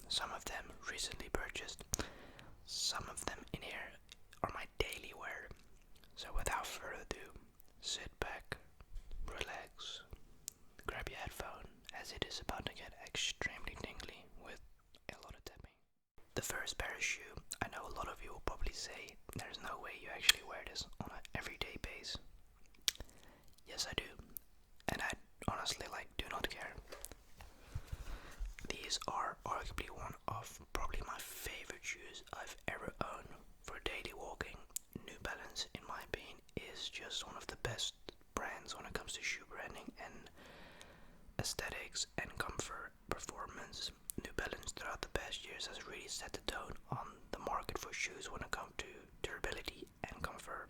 Some of them recently purchased. Some of them in here are my daily wear. So without further ado, sit back, relax, grab your headphone, as it is about to get extremely tingly with a lot of tapping. The first pair of shoe, I know a lot of you will probably say there's no way you actually wear this on an everyday basis. Yes, I do, and I honestly do not care. These are arguably one of probably my favorite shoes I've ever owned for daily walking. New Balance, in my opinion, is just one of the best brands when it comes to shoe branding and aesthetics and comfort performance. New Balance throughout the past years has really set the tone on the market for shoes when it comes to durability and comfort.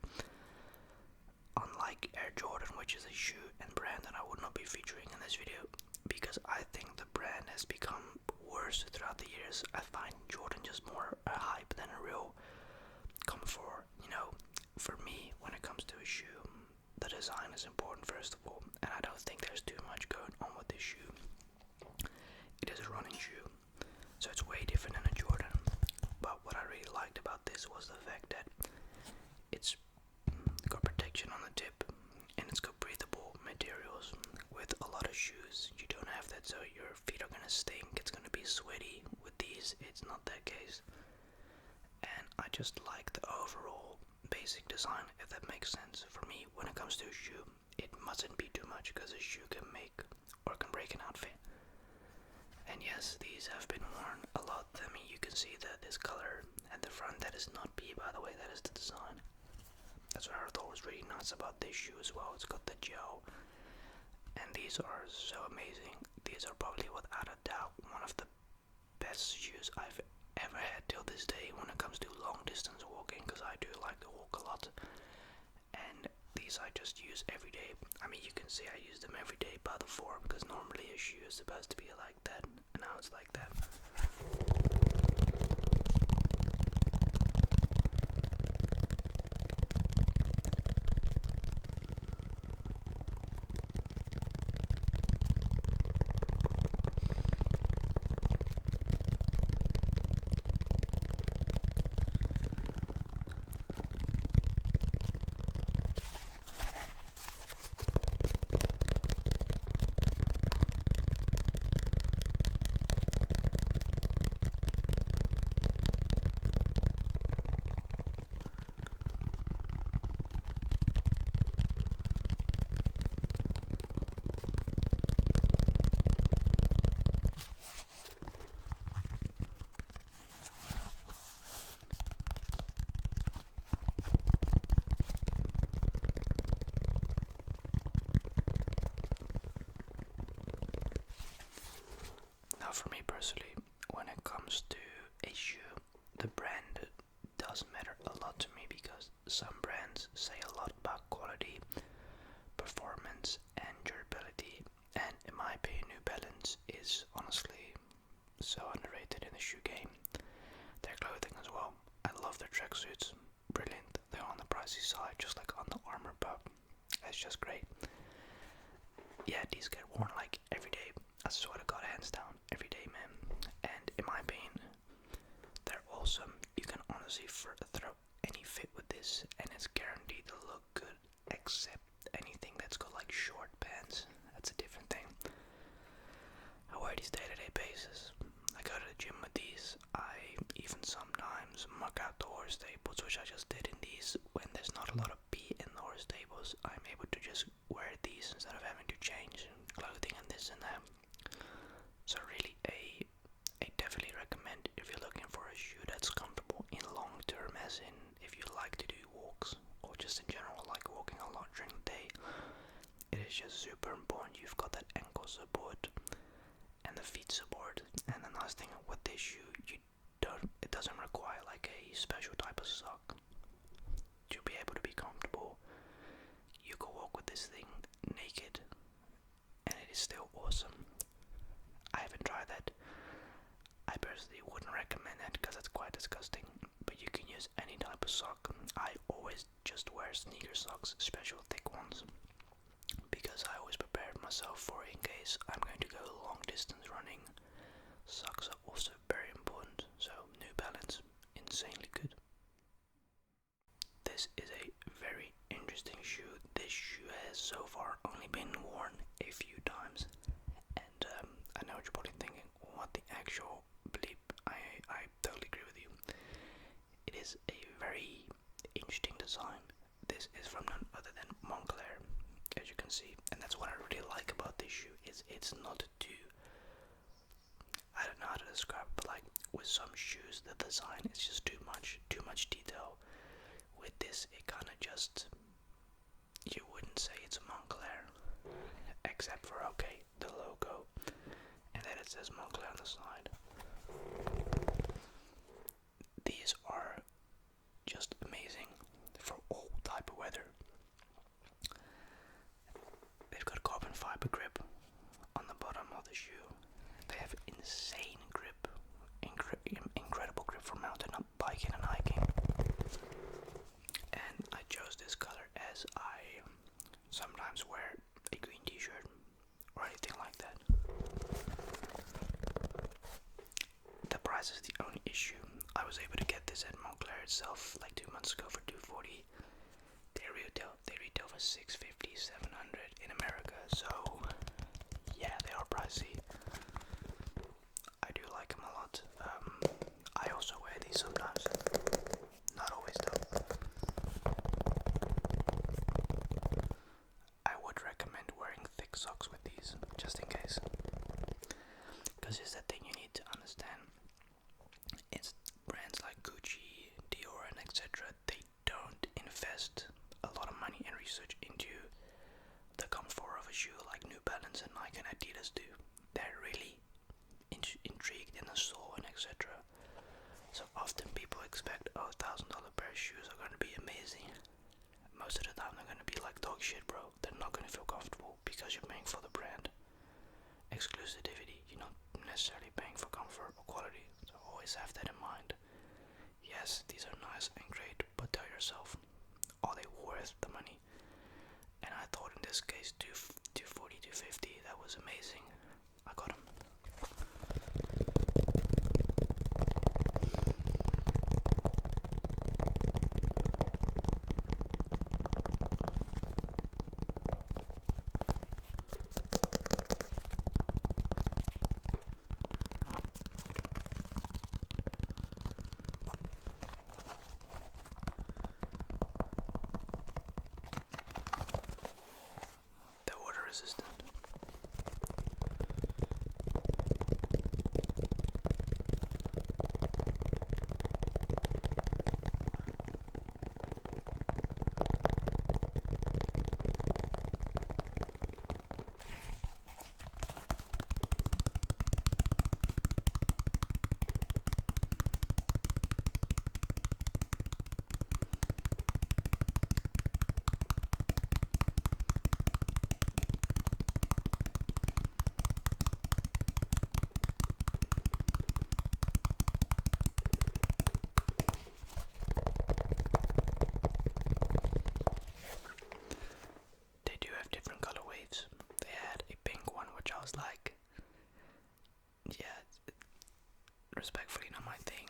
Unlike Air Jordan, which is a shoe and brand that I would not be featuring in this video, because I think the brand has become worse throughout the years. I find Jordan just more a hype than a real comfort. For me, when it comes to a shoe, the design is important first of all, and I don't think there's too much going on with this shoe. It is a running shoe, so it's way different than a Jordan. But what I really liked about this was the fact that it's got protection on the tip, and it's got breathable materials. With a lot of shoes, you don't have that, so your feet are gonna stink, it's gonna be sweaty. With these, it's not that case. And I just like the overall basic design, if that makes sense. For me, when it comes to a shoe, it mustn't be too much, because a shoe can make or can break an outfit. And yes, these have been worn a lot. I mean, you can see that this color at the front, that is not P, by the way, that is the design. That's what I thought was really nice about this shoe as well. It's got the gel, and these are so amazing. These are probably without a doubt one of the best shoes I've ever had till this day when it comes to long distance walking, because I do like to walk a lot, and these I just use every day. I mean, you can see I use them every day by the form, because normally a shoe is supposed to be like that, and now it's like that. Now, for me personally, when it comes to a shoe, the brand does matter a lot to me, because some brands say a lot about quality, performance, and durability, and in my opinion, New Balance is honestly so underrated in the shoe game. Their clothing as well, I love their tracksuits, brilliant. They're on the pricey side, just like Under Armour, but it's just great. Yeah, these get worn every day. I swear to God, hands down, every day, man. And in my opinion, they're awesome. You can honestly throw any fit with this, and it's guaranteed to look good, except anything that's got short pants. That's a different thing. I wear these day-to-day basis. I go to the gym with these. I even sometimes muck out the horse stables, which I just did in these. When there's not a lot of pee in the horse stables, I'm able to just wear these instead of having to change clothing and this and that. So really, I definitely recommend if you're looking for a shoe that's comfortable in long term, as in if you like to do walks or just in general like walking a lot during the day. It is just super important you've got that ankle support and the feet support. And the nice thing with this shoe, it doesn't require a special type of sock to be able to be comfortable. You can walk with this thing naked, and it is still awesome. I haven't tried that. I personally wouldn't recommend that, because it's quite disgusting, but you can use any type of sock. I always just wear sneaker socks, special thick ones, because I always prepared myself for in case I'm going to go long distance running. Socks are also very insanely good. This is a very interesting shoe. This shoe has so far only been worn a few times, and I know what you're probably thinking, what the actual bleep? I totally agree with you. It is a very interesting design. This is from none other than Moncler, as you can see, and that's what I really like about this shoe. Is it's not too, I don't know how to describe it, but like with some shoes the design is just too much detail. With this it kind of just, you wouldn't say it's a Moncler, except for, okay, the logo, and then it says Moncler on the side. These are just amazing for all type of weather. They've got carbon fiber grip on the bottom of the shoe. They have insane grip, incredible grip for mountain up, biking and hiking. And I chose this color as I sometimes wear a green t-shirt or anything like that. The price is the only issue. I was able to get this at Moncler itself like 2 months ago for $240. They retail for $650, $700 in America, so yeah, they are pricey. I do like them a lot. I also wear these sometimes, not always though. I would recommend wearing thick socks with these, just in case. Because here's the thing you need to understand. It's brands like Gucci, Dior, and etc. They don't invest a lot of money and research into the comfort of a shoe like New Balance and Nike and Adidas do. They're really intrigued in the sole and etc. So often people expect, oh, $1,000 pair of shoes are going to be amazing. Most of the time they're going to be like dog shit, bro. They're not going to feel comfortable because you're paying for the brand exclusivity. You're not necessarily paying for comfort or quality. So always have that in mind. Yes, these are nice and great, but tell yourself, are they worth the money? And I thought in this case, $240, $250, that was amazing. I got them. They're water resistant. They do have different color waves. They had a pink one, which I was like, yeah, respectfully not my thing.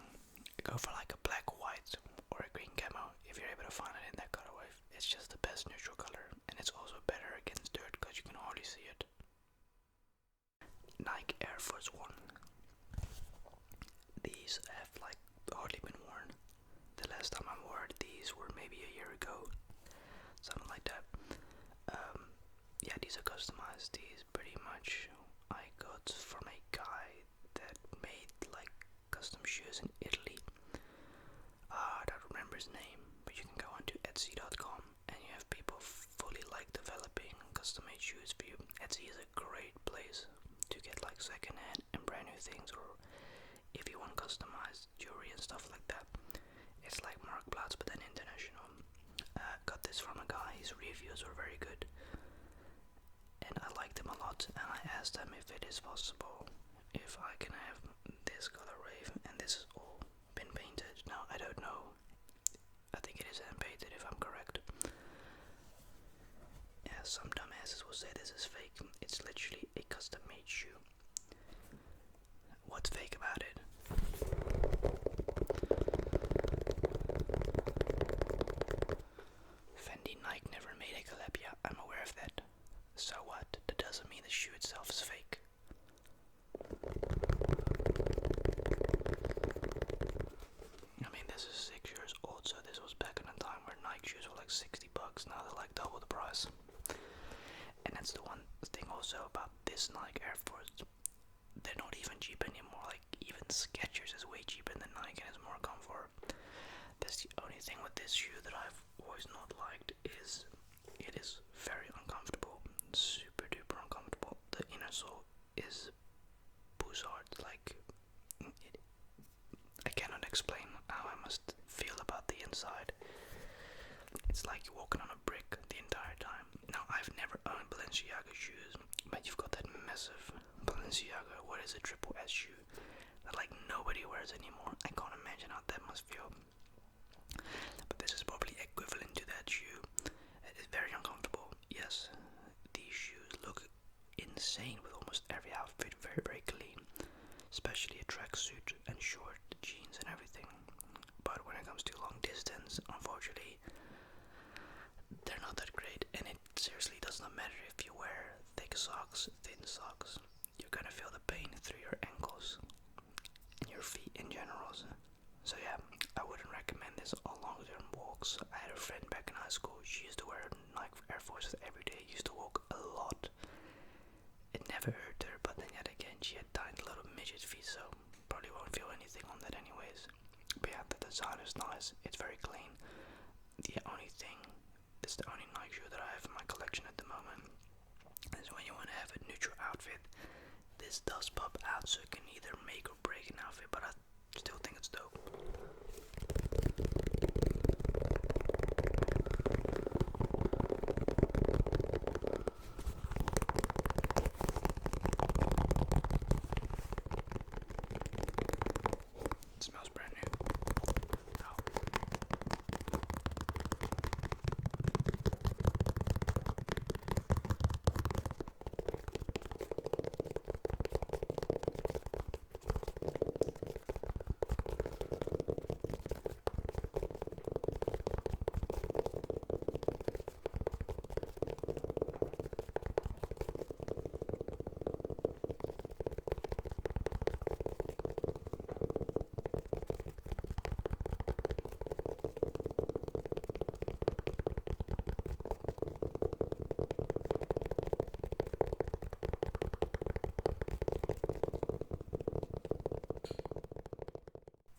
Go for like a black, white, or a green camo if you're able to find it in that color wave. It's just the best neutral color, and it's also better against dirt because you can hardly see it. Nike Air Force One. These have like hardly been worn. The last time I wore these were maybe a year ago, something like that. Yeah, these are customized. These pretty much I got from a guy that made like custom shoes in Italy. I don't remember his name, but you can go onto Etsy.com and you have people fully like developing custom made shoes for you. Etsy is a great place to get like second hand and brand new things, or if you want customized jewelry and stuff like that. It's like Marktplaats but then international. Got this from a guy, his reviews were very good. And I liked him a lot, and I asked him if it is possible if I can have this color wave, and this has all been painted. Now I don't know, I think it is hand painted if I'm correct. Yeah, some dumbasses will say this is fake. It's literally a custom made shoe. What's fake about it? survive that. So what? That doesn't mean the shoe itself is fake. I mean, this is 6 years old, so this was back in a time where Nike shoes were like $60. Now they're like double the price. And that's the one thing also about this Nike Air Force. They're not even cheap anymore. Like, even Skechers is way cheaper than Nike and is more comfort. That's the only thing with this shoe that I've always not liked is it is very uncomfortable. Super duper uncomfortable. The inner sole is buzzard. Like, I cannot explain how I must feel about the inside. It's like you're walking on a brick the entire time. Now, I've never owned Balenciaga shoes, but you've got that massive Balenciaga, what is a triple S shoe, that like nobody wears anymore. I can't imagine how that must feel. But this is probably equivalent to that shoe. It is very uncomfortable. Yes, these shoes look insane with almost every outfit, very, very clean. Especially a tracksuit and short jeans and everything. But when it comes to long distance, unfortunately, they're not that great. And it seriously does not matter if you wear thick socks, thin socks. You're gonna feel the pain through your ankles and your feet in general. So yeah, I wouldn't recommend this on long-term walks. I had a friend back in high school. She used to wear Nike Air Forces every day. Used to walk a lot. It never hurt her, but then yet again, she had tiny little midget feet, so probably won't feel anything on that anyways. But yeah, the design is nice. It's very clean. The only thing, this is the only Nike shoe that I have in my collection at the moment, is when you want to have a neutral outfit. This does pop out, so it can either make or break an outfit, but I still think it's dope. It smells brand new. Oh.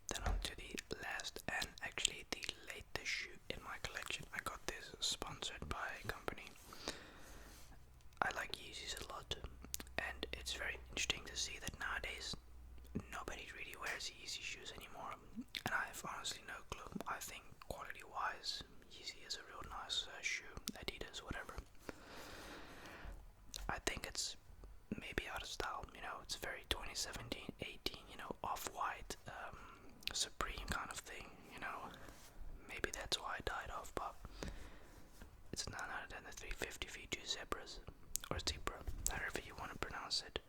Then on to the last and actually the latest shoe in my collection. I got this sponsored by a company. I like Yeezys a lot, and it's very interesting to see that nowadays nobody really wears Yeezy shoes anymore, and I have honestly no clue. I think quality wise Yeezy is a real nice shoe, Adidas, whatever. I think it's maybe out of style, you know, it's very 2017, 18, you know, off-white, Supreme kind of thing, you know. Maybe that's why I died off, but it's none other than the 350 V2 Zebras, or Zebra, however you want to pronounce it.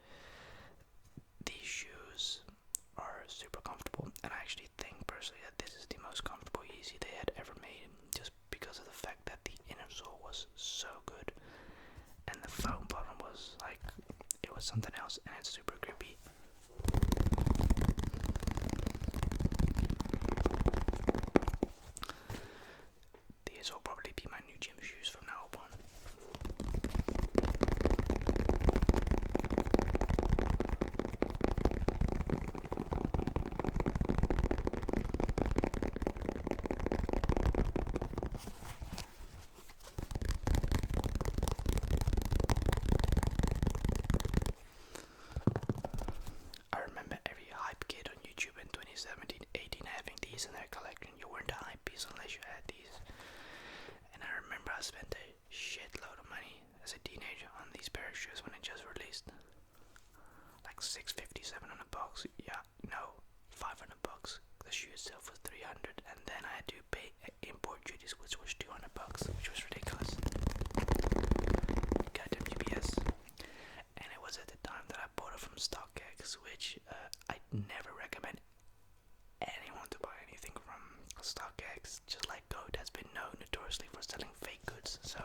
These shoes are super comfortable, and I actually think personally that this is the most comfortable Yeezy they had ever made, just because of the fact that the inner sole was so good, and the foam bottom was like, it was something else, and it's super grippy. These will probably be my new gym shoes from now on. I remember every hype kid on YouTube in 2017, 18 having these in their collection. You weren't a hype piece unless you had these. And I remember I spent a shitload of money as a teenager on these pair of shoes when it just released. Like $650, $700. Yeah, no, $500. The shoe itself was $300, and then I had to pay import duties, which was $200, which was ridiculous. Goddamn UPS. And it was at the time that I bought it from StockX, which I never recommend anyone to buy anything from StockX. Just like Goat has been known notoriously for selling fake goods, so